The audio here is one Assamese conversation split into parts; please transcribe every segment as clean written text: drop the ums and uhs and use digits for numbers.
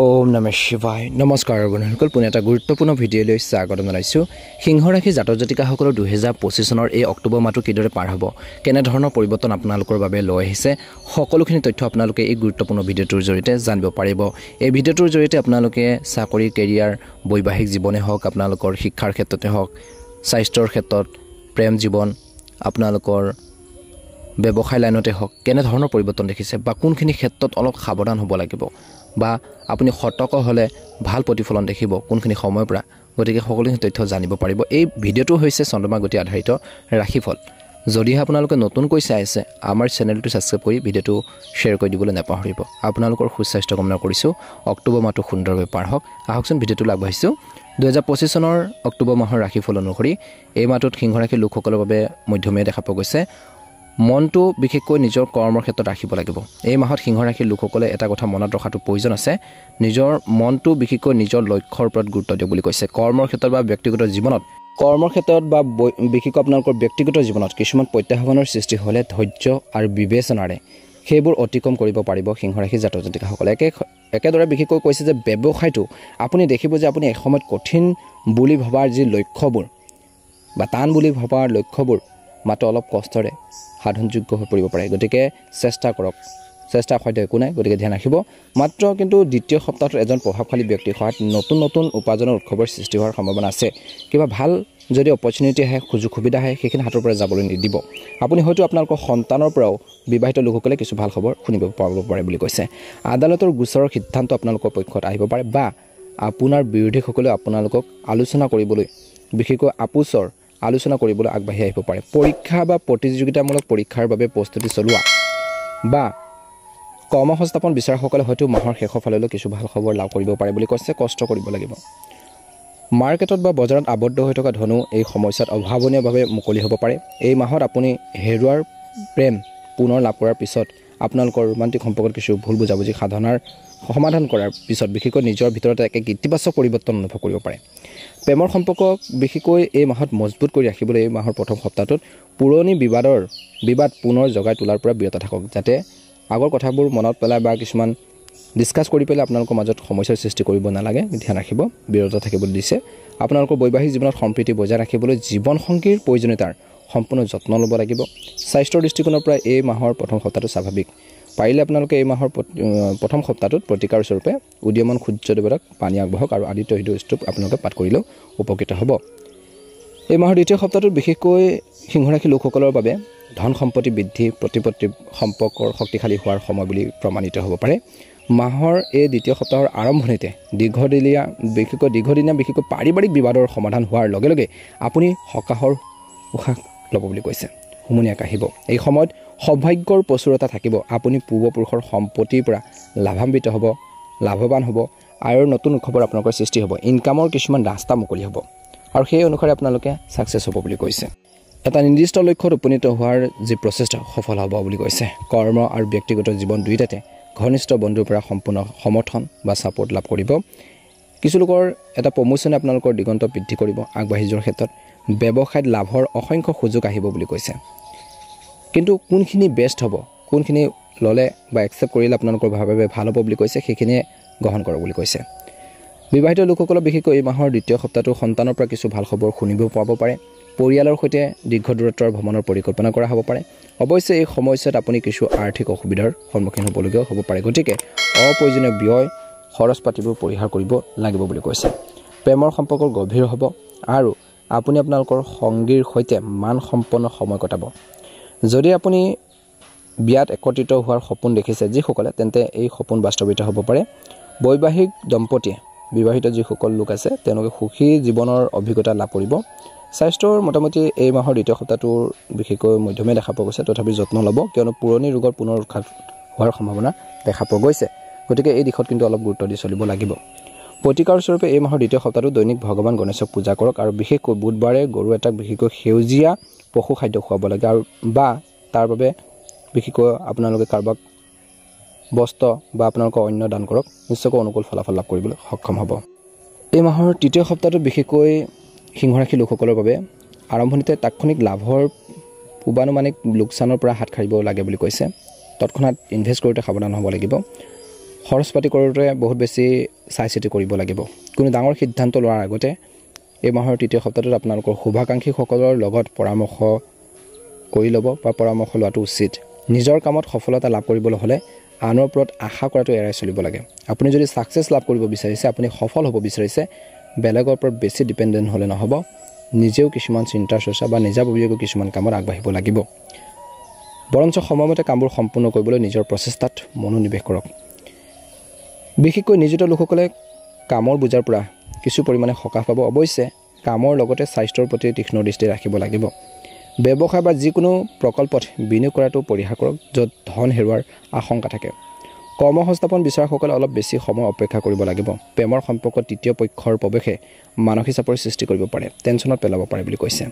ওম নমঃ শিৱায় নমস্কাৰ বন্ধুসকল পুনে এটা গুৰুত্বপূৰ্ণ ভিডিঅ' লৈ স্বাগতম জনাইছোঁ সিংহ ৰাশি জাতক জাতিকাসকলৰ 2025 চনৰ এই অক্টোবৰ মাহটো কিদৰে পাৰ হ'ব কেনে ধৰণৰ পৰিৱৰ্তন আপোনালোকৰ বাবে লৈ আহিছে সকলোখিনি তথ্য আপোনালোকে এই গুৰুত্বপূৰ্ণ ভিডিঅ'টোৰ জৰিয়তে জানিব পাৰিব এই ভিডিঅ'টোৰ জৰিয়তে আপোনালোকে চাকৰি কেৰিয়াৰ বৈবাহিক জীৱনে হওক আপোনালোকৰ শিক্ষাৰ ক্ষেত্ৰতে হওক স্বাস্থ্যৰ ক্ষেত্ৰত প্ৰেম জীৱন আপোনালোকৰ ব্যৱসায় লাইনতে হওক কেনে ধৰণৰ পৰিৱৰ্তন দেখিছে বা কোনখিনি ক্ষেত্ৰত অলপ সাৱধান হ'ব লাগিব বা আপুনি সতৰ্ক হলে ভাল প্ৰতিফলন দেখিব কোনখিনি সময়ৰ পৰা গতিকে সকলোখিনি তথ্য জানিব পাৰিব এই ভিডিঅ'টো হৈছে চন্দ্ৰমা গতি আধাৰিত ৰাশিফল যদিহে আপোনালোকে নতুনকৈ চাই আছে আমাৰ চেনেলটো সাবস্ক্ৰাইব কৰি ভিডিঅ'টো শ্বেয়াৰ কৰি দিবলৈ নাপাহৰিব আপোনালোকৰ সুস্বাস্থ্য কামনা কৰিছোঁ অক্টোবৰ মাহটো সুন্দৰভাৱে পাৰ হওক আহকচোন ভিডিঅ'টো আগবাঢ়িছোঁ 2025 চনৰ অক্টোবৰ মাহৰ ৰাশিফল অনুসৰি এই মাহটোত সিংহ ৰাশিৰ লোকসকলৰ বাবে মধ্যমীয়া দেখা পোৱা গৈছে মনটো বিশেষকৈ নিজৰ কৰ্মৰ ক্ষেত্ৰত ৰাখিব লাগিব এই মাহত সিংহ ৰাশিৰ লোকসকলে এটা কথা মনত ৰখাটো প্ৰয়োজন আছে নিজৰ মনটো বিশেষকৈ নিজৰ লক্ষ্যৰ ওপৰত গুৰুত্ব দিয়ক বুলি কৈছে কৰ্মৰ ক্ষেত্ৰত বা ব্যক্তিগত জীৱনত কৰ্মৰ ক্ষেত্ৰত বা বিশেষকৈ আপোনালোকৰ ব্যক্তিগত জীৱনত কিছুমান প্ৰত্যাহ্বানৰ সৃষ্টি হ'লে ধৈৰ্য আৰু বিবেচনাৰে সেইবোৰ অতিক্ৰম কৰিব পাৰিব সিংহ ৰাশিৰ জাতক জাতিকাসকলে একেদৰে বিশেষকৈ কৈছে যে ব্যৱসায়টো আপুনি দেখিব যে আপুনি এসময়ত কঠিন বুলি ভবাৰ যি লক্ষ্যবোৰ বা টান বুলি ভবাৰ লক্ষ্যবোৰ মাত্ৰ অলপ কষ্টৰে সাধনযোগ্য হৈ পৰিব পাৰে গতিকে চেষ্টা কৰক চেষ্টা হয়তো একো নাই গতিকে ধ্যান ৰাখিব মাত্ৰ কিন্তু দ্বিতীয় সপ্তাহত এজন প্ৰভাৱশালী ব্যক্তিৰ সহায়ত নতুন উপাৰ্জনৰ উৎসৱৰ সৃষ্টি হোৱাৰ সম্ভাৱনা আছে কিবা ভাল যদি অপৰচুনিটি আহে সুযোগ সুবিধা আহে সেইখিনি হাতৰ পৰা যাবলৈ নিদিব আপুনি হয়তো আপোনালোকৰ সন্তানৰ পৰাও বিবাহিত লোকসকলে কিছু ভাল খবৰ শুনিব পাব পাৰে বুলি কৈছে আদালতৰ গোচৰৰ সিদ্ধান্ত আপোনালোকৰ পক্ষত আহিব পাৰে বা আপোনাৰ বিৰোধীসকলে আপোনালোকক আলোচনা কৰিবলৈ বিশেষকৈ আপোচৰ আলোচনা কৰিবলৈ আগবাঢ়ি আহিব পাৰে পৰীক্ষা বা প্ৰতিযোগিতামূলক পৰীক্ষাৰ বাবে প্ৰস্তুতি চলোৱা বা কৰ্মসংস্থাপন বিচাৰকসকলে হয়তো মাহৰ শেষৰ ফাললৈ কিছু ভাল খবৰ লাভ কৰিব পাৰে বুলি কৈছে কষ্ট কৰিব লাগিব মাৰ্কেটত বা বজাৰত আবদ্ধ হৈ থকা ধনো এই সমস্যাত অভাৱনীয়ভাৱে মুকলি হ'ব পাৰে এই মাহত আপুনি হেৰুৱাৰ প্ৰেম পুনৰ লাভ কৰাৰ পিছত আপোনালোকৰ ৰোমান্টিক সম্পৰ্কত কিছু ভুল বুজাবুজি সমাধান কৰাৰ পিছত বিশেষকৈ নিজৰ ভিতৰত এক ইতিবাচক পৰিৱৰ্তন অনুভৱ কৰিব পাৰে প্ৰেমৰ সম্পৰ্কক বিশেষকৈ এই মাহত মজবুত কৰি ৰাখিবলৈ এই মাহৰ প্ৰথম সপ্তাহটোত পুৰণি বিবাদ পুনৰ জগাই তোলাৰ পৰা বিৰত থাকক যাতে আগৰ কথাবোৰ মনত পেলাই বা কিছুমান ডিসকাস কৰি পেলাই আপোনালোকৰ মাজত সমস্যাৰ সৃষ্টি কৰিব নালাগে ধ্যান ৰাখিব বিৰত থাকিবলৈ দিছে আপোনালোকৰ বৈবাহিক জীৱনত সম্প্ৰীতি বজাই ৰাখিবলৈ জীৱন সংগীৰ প্ৰয়োজনীয়তাৰ সম্পূৰ্ণ যত্ন ল'ব লাগিব স্বাস্থ্যৰ দৃষ্টিকোণৰ পৰা এই মাহৰ প্ৰথম সপ্তাহটো স্বাভাৱিক পাৰিলে আপোনালোকে এই মাহৰ প্ৰথম সপ্তাহটোত প্ৰতিকাৰ স্বৰূপে উদীয়মান সূৰ্য দেৱতাক পানী আগবঢ়াওক আৰু আদিত্য হৃদয় স্তূপ আপোনালোকে পাঠ কৰিলেও উপকৃত হ'ব এই মাহৰ দ্বিতীয় সপ্তাহটোত বিশেষকৈ সিংহ ৰাশিৰ লোকসকলৰ বাবে ধন সম্পত্তি বৃদ্ধি প্ৰতিপত্তি সম্পৰ্কৰ শক্তিশালী হোৱাৰ সময় বুলি প্ৰমাণিত হ'ব পাৰে মাহৰ এই দ্বিতীয় সপ্তাহৰ আৰম্ভণিতে দীৰ্ঘদিনীয়া বিশেষকৈ পাৰিবাৰিক বিবাদৰ সমাধান হোৱাৰ লগে লগে আপুনি সকাহৰ উশাহ ল'ব বুলি কৈছে হুমুনিয়া কাহিব এই সময়ত সৌভাগ্যৰ প্ৰচুৰতা থাকিব আপুনি পূৰ্বপুৰুষৰ সম্পত্তিৰ পৰা লাভৱান হ'ব আৰু নতুন উৎসৱৰ আপোনালোকৰ সৃষ্টি হ'ব ইনকামৰ কিছুমান ৰাস্তা মুকলি হ'ব আৰু সেই অনুসাৰে আপোনালোকে সাকসেছ হ'ব বুলি কৈছে এটা নিৰ্দিষ্ট লক্ষ্যত উপনীত হোৱাৰ যি প্ৰচেষ্টা সফল হ'ব বুলি কৈছে কৰ্ম আৰু ব্যক্তিগত জীৱন দুইটাতে ঘনিষ্ঠ বন্ধুৰ পৰা সম্পূৰ্ণ সমৰ্থন বা সাপোৰ্ট লাভ কৰিব কিছু লোকৰ এটা প্ৰমোচনে আপোনালোকৰ দিগন্ত বৃদ্ধি কৰিব আগবাঢ়ি যোৱাৰ ক্ষেত্ৰত ব্যৱসায়ত লাভৰ অসংখ্য সুযোগ আহিব বুলি কৈছে কিন্তু কোনখিনি বেষ্ট হ'ব কোনখিনি ললে বা একসেপ্ট কৰিলে আপোনালোকৰ ভাৱে ভাল হ'ব বুলি কৈছে সেইখিনি গ্ৰহণ কৰক বুলি কৈছে বিবাহিত লোকসকলৰ বিশেষকৈ এই মাহৰ দ্বিতীয় সপ্তাহটো সন্তানৰ পৰা কিছু ভাল খবৰ শুনিব পাব পাৰে পৰিয়ালৰ সৈতে দীৰ্ঘ দূৰত্বৰ ভ্ৰমণৰ পৰিকল্পনা কৰা হ'ব পাৰে অৱশ্যে এই সময়ছোৱাত আপুনি কিছু আৰ্থিক অসুবিধাৰ সন্মুখীন হ'বলগীয়া হ'ব পাৰে গতিকে অপ্ৰয়োজনীয় ব্যয় খৰচ পাতিবোৰ পৰিহাৰ কৰিব লাগিব বুলি কৈছে প্ৰেমৰ সম্পৰ্ক গভীৰ হ'ব আৰু আপুনি আপোনালোকৰ সংগীৰ সৈতে মান সম্পন্ন সময় কটাব যদি আপুনি বিয়াত একত্ৰিত হোৱাৰ সপোন দেখিছে যিসকলে তেন্তে এই সপোন বাস্তৱায়িত হ'ব পাৰে বৈবাহিক দম্পতীয়ে বিবাহিত যিসকল লোক আছে তেওঁলোকে সুখী জীৱনৰ অভিজ্ঞতা লাভ কৰিব স্বাস্থ্যৰ মোটামুটি এই মাহৰ দ্বিতীয় সপ্তাহটোৰ বিশেষকৈ মধ্যমীয়া দেখা পোৱা গৈছে তথাপি যত্ন ল'ব কিয়নো পুৰণি ৰোগৰ পুনৰ উৎখাত হোৱাৰ সম্ভাৱনা দেখা পোৱা গৈছে গতিকে এই দিশত কিন্তু অলপ গুৰুত্ব দি চলিব লাগিব প্ৰতিকাৰ স্বৰূপে এই মাহৰ দ্বিতীয় সপ্তাহটো দৈনিক ভগৱান গণেশক পূজা কৰক আৰু বিশেষকৈ বুধবাৰে গৰু এটাক বিশেষকৈ সেউজীয়া পশু খাদ্য খুৱাব লাগে আৰু বা তাৰ বাবে বিশেষকৈ আপোনালোকে কাৰোবাক বস্ত্ৰ বা আপোনালোকৰ অন্য দান কৰক নিশ্চয়কৈ অনুকূল ফলাফল লাভ কৰিবলৈ সক্ষম হ'ব এই মাহৰ তৃতীয় সপ্তাহটোত বিশেষকৈ সিংহ ৰাশিৰ লোকসকলৰ বাবে আৰম্ভণিতে তাৎক্ষণিক লাভৰ পূৰ্বানুমানিক লোকচানৰ পৰা হাত সাৰিব লাগে বুলি কৈছে তৎক্ষণাত ইনভেষ্ট কৰোঁতে সাৱধান হ'ব লাগিব খৰচ পাতি কৰোঁতে বহুত বেছি চাই চিতি কৰিব লাগিব। কোনো ডাঙৰ সিদ্ধান্ত লোৱাৰ আগতে এই মাহৰ তৃতীয় সপ্তাহটোত আপোনালোকৰ শুভাকাংক্ষীসকলৰ লগত পৰামৰ্শ কৰি ল'ব বা পৰামৰ্শ লোৱাটো উচিত। নিজৰ কামত সফলতা লাভ কৰিবলৈ হ'লে আনৰ ওপৰত আশা কৰাটো এৰাই চলিব লাগে। আপুনি যদি ছাকচেছ লাভ কৰিব বিচাৰিছে, আপুনি সফল হ'ব বিচাৰিছে, বেলেগৰ ওপৰত বেছি ডিপেণ্ডেণ্ট হ'লে নহ'ব। নিজেও কিছুমান চিন্তা চৰ্চা বা নিজাববীয়াকৈ কিছুমান কামত আগবাঢ়িব লাগিব। বৰঞ্চ সময়মতে কামবোৰ সম্পূৰ্ণ কৰিবলৈ নিজৰ প্ৰচেষ্টাত মনোনিৱেশ কৰক। বিশেষকৈ নিয়োজিত লোকসকলে কামৰ বোজাৰ পৰা কিছু পৰিমাণে সকাহ পাব। অৱশ্যে কামৰ লগতে স্বাস্থ্যৰ প্ৰতি তীক্ষ্ণ দৃষ্টি ৰাখিব লাগিব। ব্যৱসায় বা যিকোনো প্ৰকল্পত বিনিয়োগ কৰাটো পৰিহাৰ কৰক য'ত ধন হেৰুৱাৰ আশংকা থাকে। কৰ্মসংস্থাপন বিচৰাসকলে অলপ বেছি সময় অপেক্ষা কৰিব লাগিব। প্ৰেমৰ সম্পৰ্কত তৃতীয় পক্ষৰ প্ৰৱেশে মানসিক চাপৰ সৃষ্টি কৰিব পাৰে, টেনশ্যনত পেলাব পাৰে বুলি কৈছে।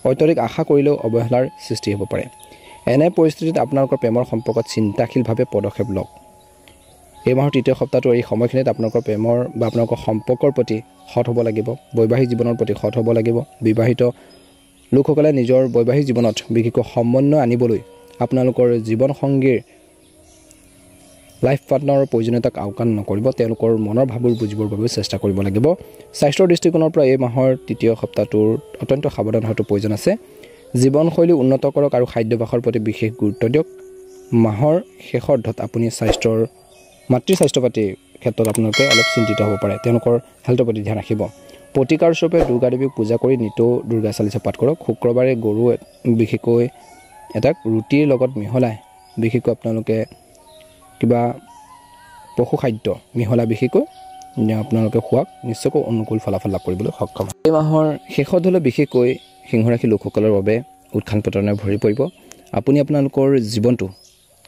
অত্যধিক আশা কৰিলেও অৱহেলাৰ সৃষ্টি হ'ব পাৰে। এনে পৰিস্থিতিত আপোনালোকৰ প্ৰেমৰ সম্পৰ্কত চিন্তাশীলভাৱে পদক্ষেপ লওক। এই মাহৰ তৃতীয় সপ্তাহটোৰ এই সময়খিনিত আপোনালোকৰ প্ৰেমৰ বা আপোনালোকৰ সম্পৰ্কৰ প্ৰতি সৎ হ'ব লাগিব। বৈবাহিক জীৱনৰ প্ৰতি সৎ হ'ব লাগিব। বিবাহিত লোকসকলে নিজৰ বৈবাহিক জীৱনত বিশেষকৈ সমন্বয় আনিবলৈ আপোনালোকৰ জীৱনসংগীৰ লাইফ পাৰ্টনাৰৰ প্ৰয়োজনীয়তাক আওকাণ নকৰিব। তেওঁলোকৰ মনৰ ভাৱবোৰ বুজিবৰ বাবেও চেষ্টা কৰিব লাগিব। স্বাস্থ্যৰ দৃষ্টিকোণৰ পৰা এই মাহৰ তৃতীয় সপ্তাহটোৰ অত্যন্ত সাৱধান হোৱাটো প্ৰয়োজন আছে। জীৱনশৈলী উন্নত কৰক আৰু খাদ্যাভ্যাসৰ প্ৰতি বিশেষ গুৰুত্ব দিয়ক। মাহৰ শেষৰ অৰ্ধত আপুনি মাতৃ স্বাস্থ্য পাতিৰ ক্ষেত্ৰত আপোনালোকে অলপ চিন্তিত হ'ব পাৰে। তেওঁলোকৰ হেল্থৰ প্ৰতি ধ্যান ৰাখিব। প্ৰতিকাৰ স্বৰূপে দুৰ্গা দেৱীক পূজা কৰি নিতৌ দুৰ্গা চালিচা পাঠ কৰক। শুক্ৰবাৰে গৰু বিশেষকৈ এটাক ৰুটিৰ লগত মিহলাই বিশেষকৈ আপোনালোকে কিবা পশু খাদ্য মিহলাই বিশেষকৈ আপোনালোকে খোৱাক, নিশ্চয়কৈ অনুকূল ফলাফল লাভ কৰিবলৈ সক্ষম। এই মাহৰ শেষত হ'লে বিশেষকৈ সিংহ ৰাশি লোকসকলৰ বাবে উৎখান পতনে ভৰি পৰিব। আপুনি আপোনালোকৰ জীৱনটো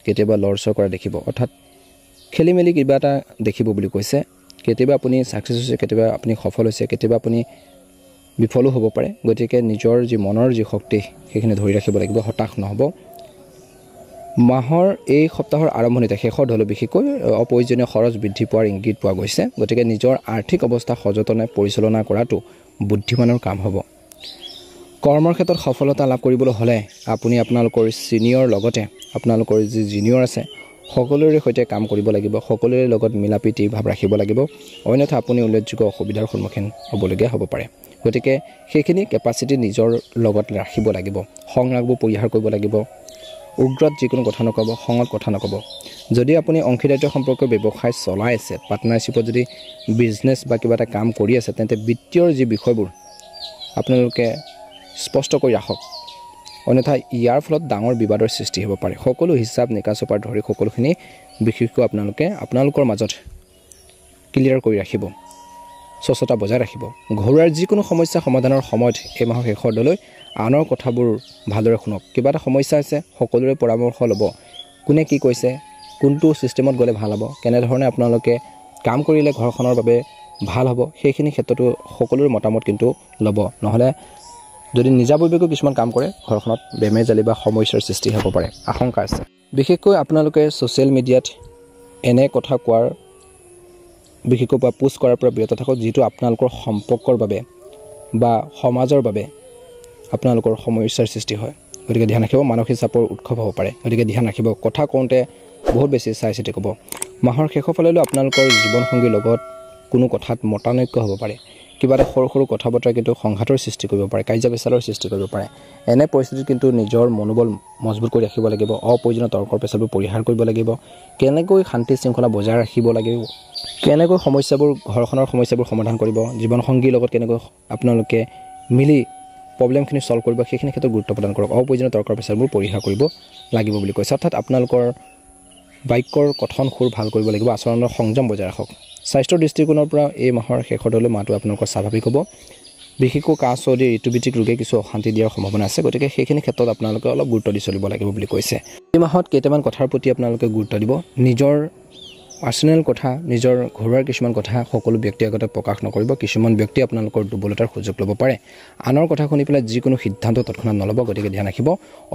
কেতিয়াবা লৰচৰ কৰা দেখিব, অৰ্থাৎ খেলি মেলি কিবা এটা দেখিব বুলি কৈছে। কেতিয়াবা আপুনি ছাকচেছ হৈছে, কেতিয়াবা আপুনি সফল হৈছে, কেতিয়াবা আপুনি বিফলো হ'ব পাৰে। গতিকে নিজৰ যি মনৰ যি শক্তি সেইখিনি ধৰি ৰাখিব লাগিব, হতাশ নহ'ব। মাহৰ এই সপ্তাহৰ আৰম্ভণিতে শেষত হ'লেও বিশেষকৈ অপ্ৰয়োজনীয় খৰচ বৃদ্ধি পোৱাৰ ইংগিত পোৱা গৈছে। গতিকে নিজৰ আৰ্থিক অৱস্থা সযতনে পৰিচালনা কৰাটো বুদ্ধিমানৰ কাম হ'ব। কৰ্মৰ ক্ষেত্ৰত সফলতা লাভ কৰিবলৈ হ'লে আপুনি আপোনালোকৰ ছিনিয়ৰ লগতে আপোনালোকৰ যি জুনিয়ৰ আছে সকলোৰে সৈতে কাম কৰিব লাগিব। সকলোৰে লগত মিলাপ্ৰীতি ভাৱ ৰাখিব লাগিব, অন্যথা আপুনি উল্লেখযোগ্য অসুবিধাৰ সন্মুখীন হ'বলগীয়া হ'ব পাৰে। গতিকে সেইখিনি কেপাচিটি নিজৰ লগত ৰাখিব লাগিব। খং ৰাগবোৰ পৰিহাৰ কৰিব লাগিব। উগ্ৰত যিকোনো কথা নক'ব, খঙত কথা নক'ব। যদি আপুনি অংশীদাৰিত্ব সম্পৰ্কীয় ব্যৱসায় চলাই আছে, পাৰ্টনাৰশ্বিপত যদি বিজনেছ বা কিবা এটা কাম কৰি আছে, তেন্তে বিত্তীয় যি বিষয়বোৰ আপোনালোকে স্পষ্ট কৰি ৰাখক, অন্যথা ইয়াৰ ফলত ডাঙৰ বিবাদৰ সৃষ্টি হ'ব পাৰে। সকলো হিচাপ নিকাচৰ পৰা ধৰি সকলোখিনি বিশেষকৈ আপোনালোকে আপোনালোকৰ মাজত ক্লিয়াৰ কৰি ৰাখিব, স্বচ্ছতা বজাই ৰাখিব। ঘৰুৱাৰ যিকোনো সমস্যা সমাধানৰ সময়ত এই মাহৰ শেষৰলৈ আনৰ কথাবোৰ ভালদৰে শুনক। কিবা এটা সমস্যা আছে, সকলোৰে পৰামৰ্শ ল'ব। কোনে কি কৈছে, কোনটো ছিষ্টেমত গ'লে ভাল হ'ব, কেনেধৰণে আপোনালোকে কাম কৰিলে ঘৰখনৰ বাবে ভাল হ'ব, সেইখিনি ক্ষেত্ৰতো সকলোৰে মতামত কিন্তু ল'ব। নহ'লে যদি নিজাববীয়াকৈ কিছুমান কাম কৰে, ঘৰখনত বেমেজালি বা সমস্যাৰ সৃষ্টি হ'ব পাৰে, আশংকা আছে। বিশেষকৈ আপোনালোকে ছ'চিয়েল মিডিয়াত এনে কথা কোৱাৰ বিশেষকৈ পোষ্ট কৰাৰ পৰা বিৰত থাকক, যিটো আপোনালোকৰ সম্পৰ্কৰ বাবে বা সমাজৰ বাবে আপোনালোকৰ সমস্যাৰ সৃষ্টি হয়। গতিকে ধ্যান ৰাখিব, মানসিক চাপৰ উৎসৱ হ'ব পাৰে। গতিকে ধ্যান ৰাখিব, কথা কওঁতে বহুত বেছি চাই চিতি ক'ব। মাহৰ শেষৰ ফালেলৈ আপোনালোকৰ জীৱনসংগীৰ লগত কোনো কথাত মতানৈক্য হ'ব পাৰে। কিবা এটা সৰু সৰু কথা বতৰা কিন্তু সংঘাতৰ সৃষ্টি কৰিব পাৰে, কাজিয়া পেচালৰ সৃষ্টি কৰিব পাৰে। এনে পৰিস্থিতিত কিন্তু নিজৰ মনোবল মজবুত কৰি ৰাখিব লাগিব। অপ্ৰয়োজনীয় তৰ্কৰ পেচালবোৰ পৰিহাৰ কৰিব লাগিব। কেনেকৈ শান্তি শৃংখলা বজাই ৰাখিব লাগিব, কেনেকৈ ঘৰখনৰ সমস্যাবোৰ সমাধান কৰিব, জীৱনসংগীৰ লগত কেনেকৈ আপোনালোকে মিলি প্ৰব্লেমখিনি ছল্ভ কৰিব, সেইখিনি ক্ষেত্ৰত গুৰুত্ব প্ৰদান কৰক। অপ্ৰয়োজনীয় তৰ্কৰ পেচালবোৰ পৰিহাৰ কৰিব লাগিব বুলি কৈছে। অৰ্থাৎ আপোনালোকৰ বাক্যৰ কথন সুৰ ভাল কৰিব লাগিব, আচৰণৰ সংযম বজাই ৰাখক। স্বাস্থ্যৰ দৃষ্টিকোণৰ পৰা এই মাহৰ শেষৰলৈ মাহটো আপোনালোকৰ স্বাভাৱিক হ'ব। বিশেষকৈ কাহ চৰ্দি ঋতুভিত্তিক ৰোগে কিছু অশান্তি দিয়াৰ সম্ভাৱনা আছে। গতিকে সেইখিনি ক্ষেত্ৰত আপোনালোকে অলপ গুৰুত্ব দি চলিব লাগিব বুলি কৈছে। এই মাহত কেইটামান কথাৰ প্ৰতি আপোনালোকে গুৰুত্ব দিব। নিজৰ পাৰ্চনেল কথা, নিজৰ ঘৰুৱাৰ কিছুমান কথা সকলো ব্যক্তিৰ আগতে প্ৰকাশ নকৰিব। কিছুমান ব্যক্তি আপোনালোকৰ দুৰ্বলতাৰ সুযোগ ল'ব পাৰে। আনৰ কথা শুনি পেলাই যিকোনো সিদ্ধান্ত তৎক্ষণাত নল'ব। গতিকে ধ্যান ৰাখিব,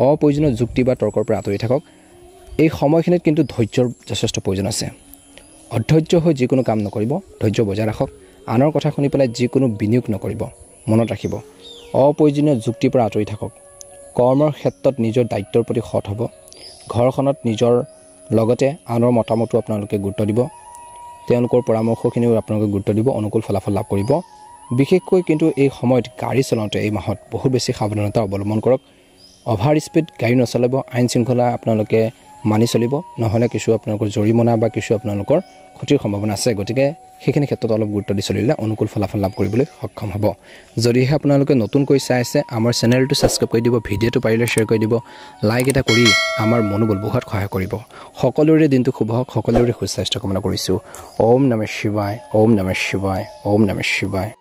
অপ্ৰয়োজনীয় যুক্তি বা তৰ্কৰ পৰা আঁতৰি থাকক। এই সময়খিনিত কিন্তু ধৈৰ্যৰ যথেষ্ট প্ৰয়োজন আছে। অধৈৰ্য হৈ যিকোনো কাম নকৰিব, ধৈৰ্য বজাই ৰাখক। আনৰ কথা শুনি পেলাই যিকোনো বিনিয়োগ নকৰিব, মনত ৰাখিব। অপ্ৰয়োজনীয় যুক্তিৰ পৰা আঁতৰি থাকক। কৰ্মৰ ক্ষেত্ৰত নিজৰ দায়িত্বৰ প্ৰতি সৎ হ'ব। ঘৰখনত নিজৰ লগতে আনৰ মতামতো আপোনালোকে গুৰুত্ব দিব। তেওঁলোকৰ পৰামৰ্শখিনিও আপোনালোকে গুৰুত্ব দিব, অনুকূল ফলাফল লাভ কৰিব। বিশেষকৈ কিন্তু এই সময়ত গাড়ী চলাওঁতে এই মাহত বহুত বেছি সাৱধানতা অৱলম্বন কৰক। অভাৰ স্পীড গাড়ী নচলাব, আইন শৃংখলা আপোনালোকে মানি চলিব, নহ'লে কিছু আপোনালোকৰ জৰিমনা বা কিছু আপোনালোকৰ ক্ষতিৰ সম্ভাৱনা আছে। গতিকে সেইখিনি ক্ষেত্ৰত অলপ গুৰুত্ব দি চলিলে অনুকূল ফলাফল লাভ কৰিবলৈ সক্ষম হ'ব। যদিহে আপোনালোকে নতুনকৈ চাই আছে, আমাৰ চেনেলটো ছাবস্ক্ৰাইব কৰি দিব, ভিডিঅ'টো পাৰিলে শ্বেয়াৰ কৰি দিব, লাইক এটা কৰি আমাৰ মনোবল বঢ়োৱাত সহায় কৰিব। সকলোৰে দিনটো শুভ হওক, সকলোৰে সুস্বাস্থ্য কামনা কৰিছোঁ। ওম নমঃ শিৱায়, ওম নমঃ শিৱায়, ওম নমঃ শিৱায়।